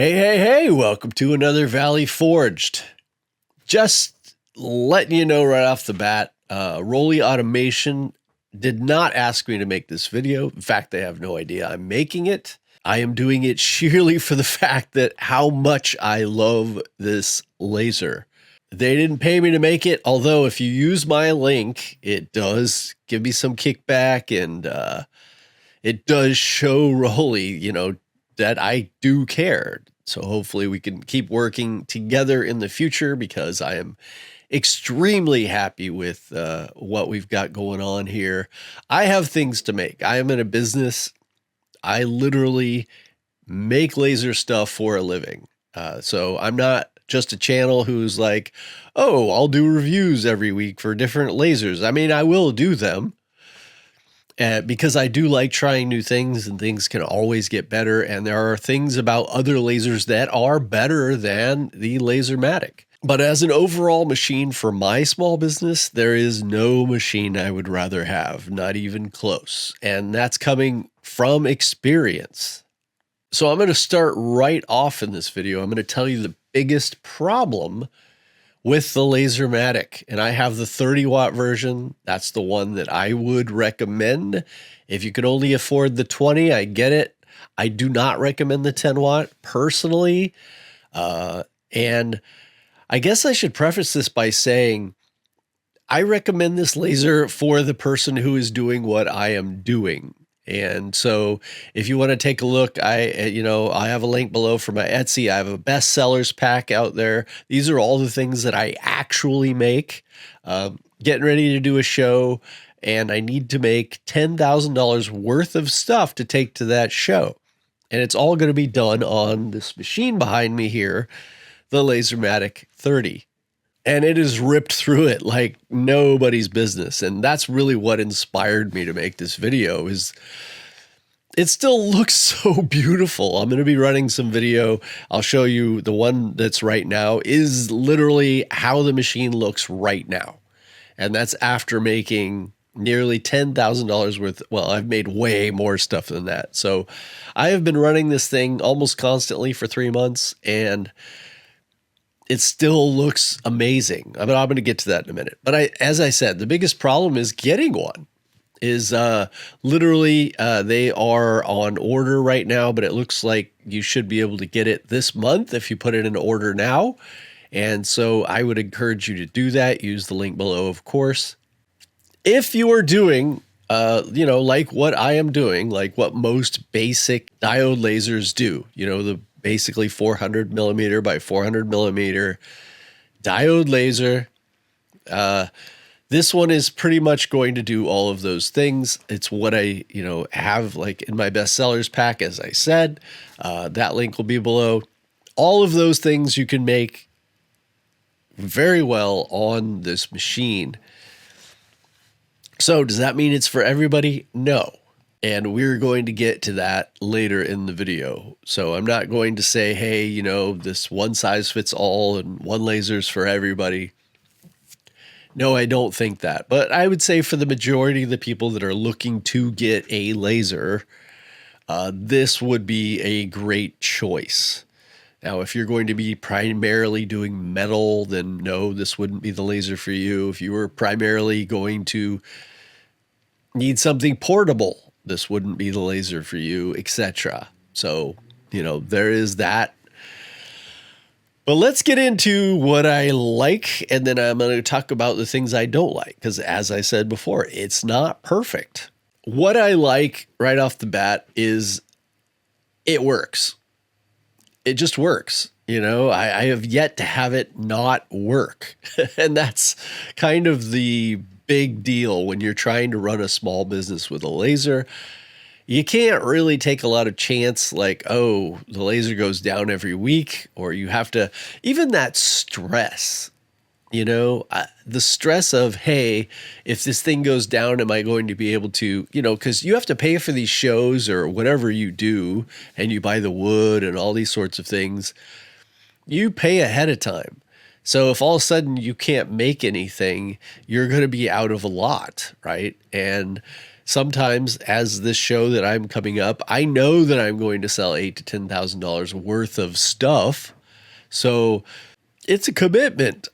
Hey, welcome to another Valley Forged. Just letting you know right off the bat, Roly Automation did not ask me to make this video. In fact, they have no idea I'm making it. I am doing it sheerly for the fact that how much I love this laser. They didn't pay me to make it, although if you use my link, it does give me some kickback and it does show Roly, that I do care. So hopefully we can keep working together in the future because I am extremely happy with what we've got going on here. I have things to make. I am in a business. I literally make laser stuff for a living. So I'm not just a channel who's like, oh, I'll do reviews every week for different lasers. I mean, I will do them. Because I do like trying new things and things can always get better. And there are things about other lasers that are better than the LaserMATIC. But as an overall machine for my small business, there is no machine I would rather have, not even close. And that's coming from experience. So I'm going to start right off in this video. I'm going to tell you the biggest problem with the LaserMATIC, and I have the 30-watt version. That's the one that I would recommend. If you could only afford the 20, I get it. I do not recommend the 10-watt personally. And I guess I should preface this by saying I recommend this laser for the person who is doing what I am doing. And so if you want to take a look, I have a link below for my Etsy. I have a bestsellers pack out there. These are all the things that I actually make. Getting ready to do a show, and I need to make $10,000 worth of stuff to take to that show. And it's all going to be done on this machine behind me here, the LaserMATIC 30. And it is ripped through it like nobody's business. And that's really what inspired me to make this video. Is it still looks so beautiful. I'm going to be running some video. I'll show you the one that's right now is literally how the machine looks right now. And that's after making nearly $10,000 worth. Well, I've made way more stuff than that. So I have been running this thing almost constantly for 3 months, and it still looks amazing. I mean, I'm going to get to that in a minute. But as I said, the biggest problem is getting one. Is literally they are on order right now, but it looks like you should be able to get it this month if you put it in order now. And so I would encourage you to do that. Use the link below, of course. If you are doing, like what I am doing, like what most basic diode lasers do, the basically 400 millimeter by 400 millimeter diode laser. This one is pretty much going to do all of those things. It's what I, have like in my bestsellers pack, as I said. That link will be below. All of those things you can make very well on this machine. So does that mean it's for everybody? No. And we're going to get to that later in the video. So I'm not going to say, hey, this one size fits all and one laser's for everybody. No, I don't think that. But I would say for the majority of the people that are looking to get a laser, this would be a great choice. Now, if you're going to be primarily doing metal, then no, this wouldn't be the laser for you. If you were primarily going to need something portable, this wouldn't be the laser for you, etc. So, there is that. But let's get into what I like, and then I'm going to talk about the things I don't like, because as I said before, it's not perfect. What I like right off the bat is it works. It just works. I have yet to have it not work. And that's kind of the big deal when you're trying to run a small business with a laser. You can't really take a lot of chance like, oh, the laser goes down every week, or you have to, even that stress, the stress of, hey, if this thing goes down, am I going to be able to, because you have to pay for these shows or whatever you do, and you buy the wood and all these sorts of things. You pay ahead of time. So if all of a sudden you can't make anything, you're going to be out of a lot, right? And sometimes, as this show that I'm coming up, I know that I'm going to sell $8,000 to $10,000 worth of stuff. So it's a commitment.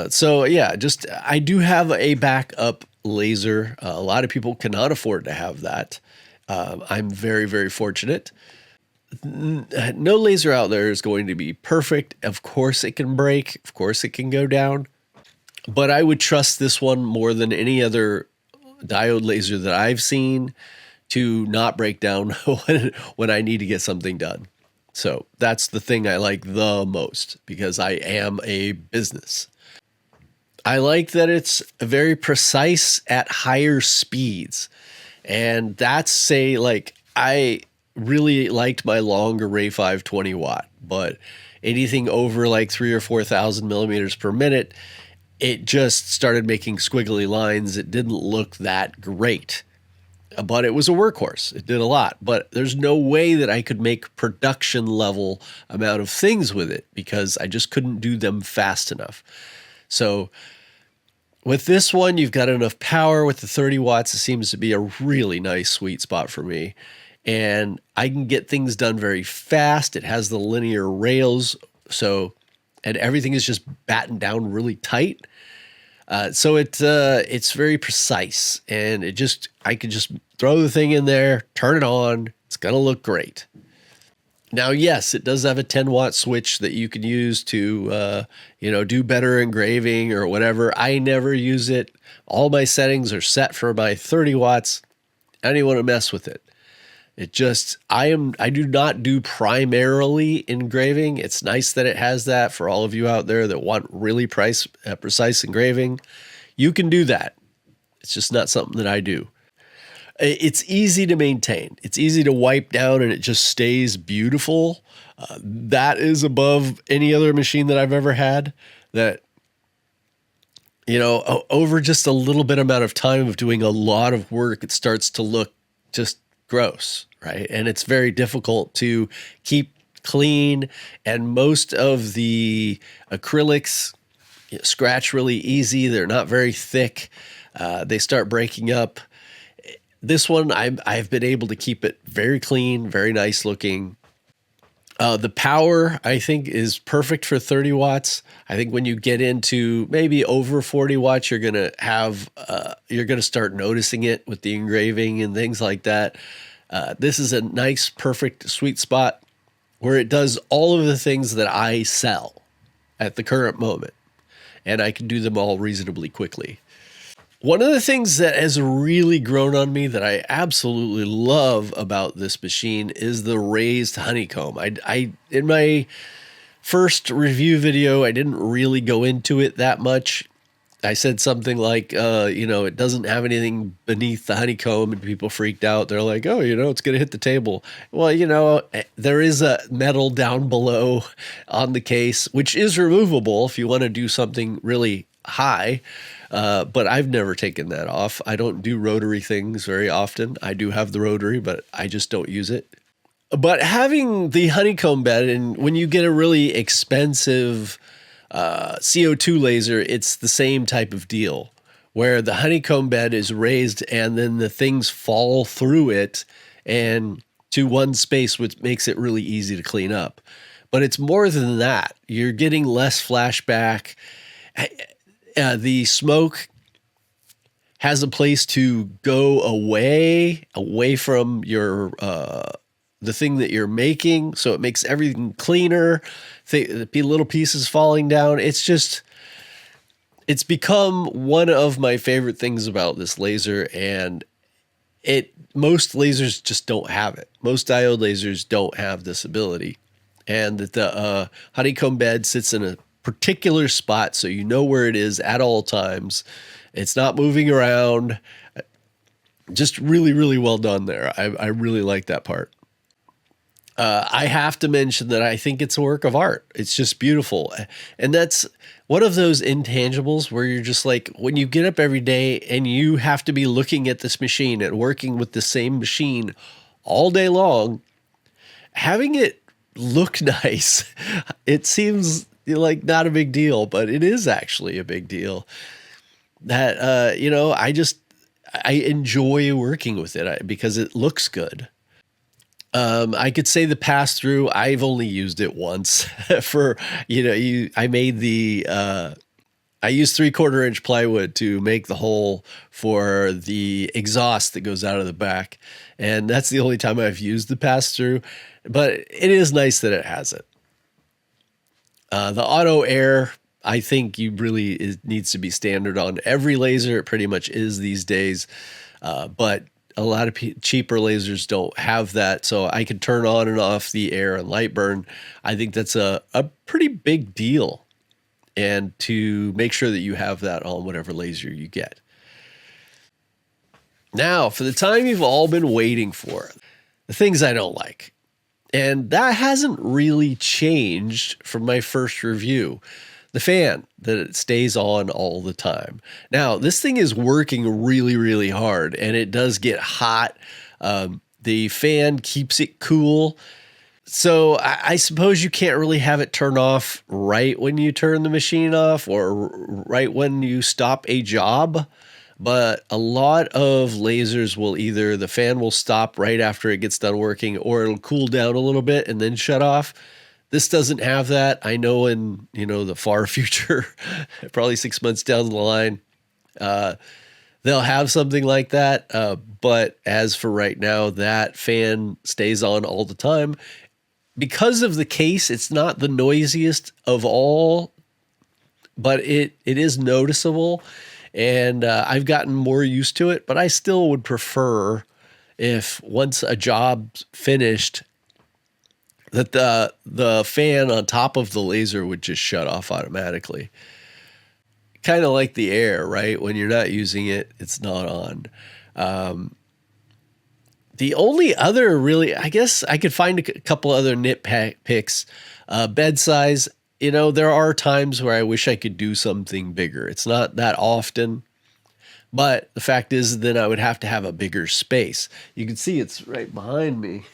So yeah, just I do have a backup laser. A lot of people cannot afford to have that. I'm very, very fortunate. No laser out there is going to be perfect. Of course it can break. Of course it can go down. But I would trust this one more than any other diode laser that I've seen to not break down when I need to get something done. So that's the thing I like the most, because I am a business. I like that it's very precise at higher speeds. And that's, say, like, I really liked my long array 520 watt, but anything over like 3,000 or 4,000 millimeters per minute, it just started making squiggly lines. It didn't look that great, but it was a workhorse. It did a lot, but there's no way that I could make production level amount of things with it because I just couldn't do them fast enough. So with this one, you've got enough power. With the 30 watts, it seems to be a really nice sweet spot for me. And I can get things done very fast. It has the linear rails, and everything is just battened down really tight. So it's very precise, and I could just throw the thing in there, turn it on. It's gonna look great. Now, yes, it does have a 10-watt switch that you can use to, do better engraving or whatever. I never use it. All my settings are set for my 30 watts. I don't even want to mess with it. I do not do primarily engraving. It's nice that it has that for all of you out there that want really precise engraving. You can do that. It's just not something that I do. It's easy to maintain. It's easy to wipe down, and it just stays beautiful. That is above any other machine that I've ever had. That, over just a little bit amount of time of doing a lot of work, it starts to look just gross, right? And it's very difficult to keep clean. And most of the acrylics scratch really easy. They're not very thick. They start breaking up. This one, I've been able to keep it very clean, very nice looking. The power, I think, is perfect for 30 watts. I think when you get into maybe over 40 watts, you're gonna start noticing it with the engraving and things like that. This is a nice, perfect, sweet spot where it does all of the things that I sell at the current moment, and I can do them all reasonably quickly. One of the things that has really grown on me that I absolutely love about this machine is the raised honeycomb. I in my first review video, I didn't really go into it that much. I said something like, it doesn't have anything beneath the honeycomb, and people freaked out. They're like, oh, it's going to hit the table. Well, there is a metal down below on the case, which is removable if you want to do something really high. But I've never taken that off. I don't do rotary things very often. I do have the rotary, but I just don't use it. But having the honeycomb bed, and when you get a really expensive CO2 laser, it's the same type of deal where the honeycomb bed is raised and then the things fall through it and to one space, which makes it really easy to clean up. But it's more than that. You're getting less flashback. The smoke has a place to go away from your the thing that you're making, so it makes everything cleaner. The little pieces falling down. It's become one of my favorite things about this laser, and most lasers just don't have it. Most diode lasers don't have this ability, and that the honeycomb bed sits in a particular spot, so you know where it is at all times. It's not moving around. Just really, really well done there. I really like that part. I have to mention that I think it's a work of art. It's just beautiful. And that's one of those intangibles where you're just like, when you get up every day and you have to be looking at this machine and working with the same machine all day long, having it look nice, it seems like not a big deal, but it is actually a big deal. That, I enjoy working with it because it looks good. I could say the pass through, I've only used it once for, I made I used 3/4 inch plywood to make the hole for the exhaust that goes out of the back. And that's the only time I've used the pass through, but it is nice that it has it. The auto air, I think it needs to be standard on every laser. It pretty much is these days. But a lot of cheaper lasers don't have that. So I can turn on and off the air and light burn. I think that's a pretty big deal. And to make sure that you have that on whatever laser you get. Now, for the time you've all been waiting for, the things I don't like. And that hasn't really changed from my first review. The fan, that it stays on all the time. Now, this thing is working really, really hard, and it does get hot. The fan keeps it cool. So I suppose you can't really have it turn off right when you turn the machine off or right when you stop a job. But a lot of lasers will either the fan will stop right after it gets done working, or it'll cool down a little bit and then shut off. This doesn't have that. I know in, the far future, probably 6 months down the line, they'll have something like that. But as for right now, that fan stays on all the time. Because of the case, it's not the noisiest of all, but it is noticeable. And I've gotten more used to it, but I still would prefer if once a job's finished that the fan on top of the laser would just shut off automatically. Kind of like the air, right? When you're not using it, it's not on. The only other really, I guess I could find a couple other nitpicks. Bed size, there are times where I wish I could do something bigger. It's not that often, but the fact is then I would have to have a bigger space. You can see it's right behind me,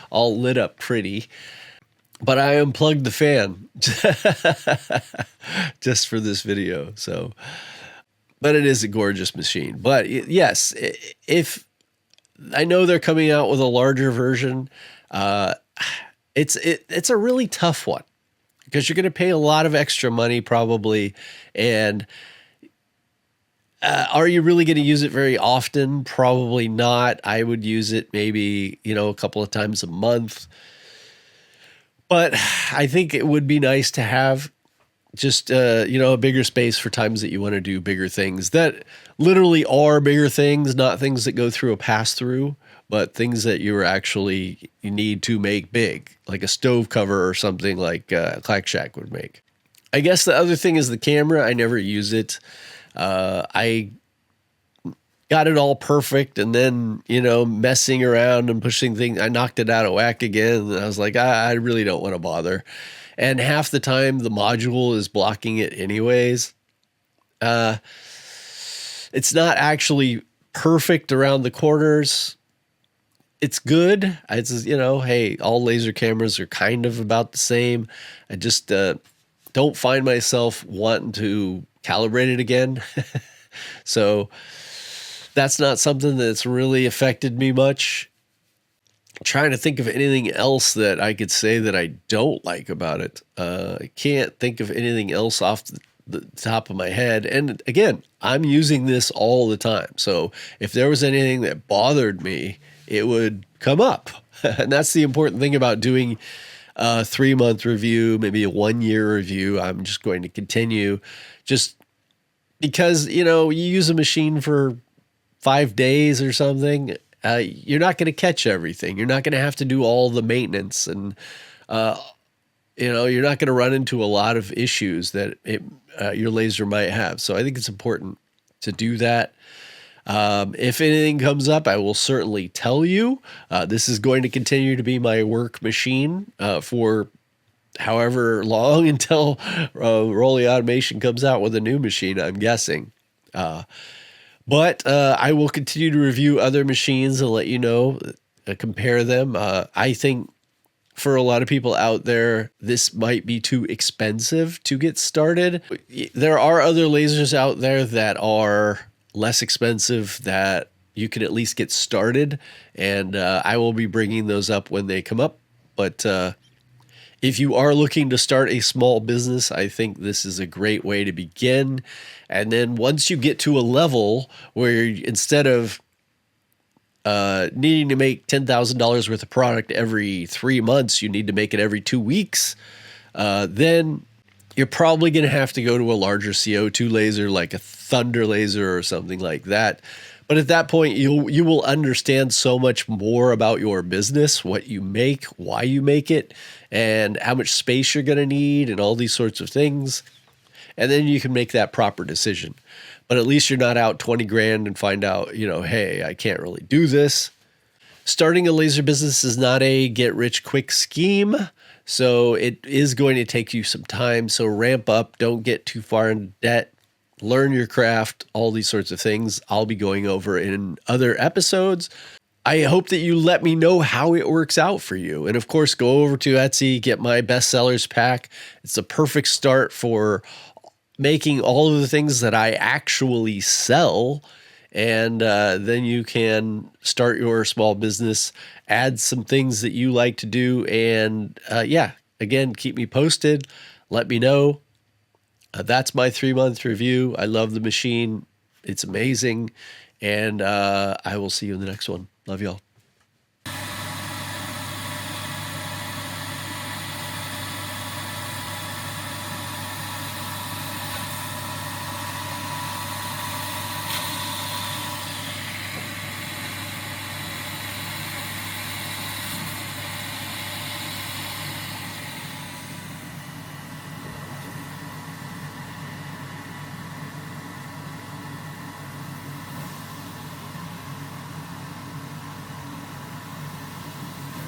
all lit up pretty, but I unplugged the fan just for this video. So, but it is a gorgeous machine. But yes, if I know they're coming out with a larger version, it's a really tough one because you're going to pay a lot of extra money probably. And are you really going to use it very often? Probably not. I would use it maybe, a couple of times a month. But I think it would be nice to have just, a bigger space for times that you want to do bigger things that literally are bigger things, not things that go through a pass through, but things that you need to make big, like a stove cover or something like Clack Shack would make. I guess the other thing is the camera. I never use it. I got it all perfect, and then, messing around and pushing things, I knocked it out of whack again. And I was like, I really don't want to bother. And half the time the module is blocking it anyways. It's not actually perfect around the corners. It's good. It's, hey, all laser cameras are kind of about the same. I just don't find myself wanting to calibrate it again. So that's not something that's really affected me much. I'm trying to think of anything else that I could say that I don't like about it. I can't think of anything else off the top of my head. And again, I'm using this all the time. So if there was anything that bothered me, it would come up. And that's the important thing about doing a 3-month review, maybe a 1-year review. I'm just going to continue just because, you use a machine for 5 days or something. You're not going to catch everything. You're not going to have to do all the maintenance, and you're not going to run into a lot of issues that your laser might have. So I think it's important to do that. If anything comes up, I will certainly tell you. This is going to continue to be my work machine for however long until Roly Automation comes out with a new machine, I'm guessing. But I will continue to review other machines and let you know, compare them. I think for a lot of people out there, this might be too expensive to get started. There are other lasers out there that are less expensive that you can at least get started. And I will be bringing those up when they come up. But if you are looking to start a small business, I think this is a great way to begin. And then once you get to a level where instead of needing to make $10,000 worth of product every 3 months, you need to make it every 2 weeks, then you're probably going to have to go to a larger CO2 laser like a Thunder laser or something like that. But at that point, you will understand so much more about your business, what you make, why you make it, and how much space you're going to need and all these sorts of things. And then you can make that proper decision. But at least you're not out 20 grand and find out, hey, I can't really do this. Starting a laser business is not a get rich quick scheme. So it is going to take you some time. So ramp up, don't get too far into debt. Learn your craft, all these sorts of things I'll be going over in other episodes. I hope that you let me know how it works out for you. And of course, go over to Etsy, get my bestsellers pack. It's a perfect start for making all of the things that I actually sell. And then you can start your small business, add some things that you like to do. And again, keep me posted. Let me know. That's my 3-month review. I love the machine. It's amazing. And I will see you in the next one. Love y'all.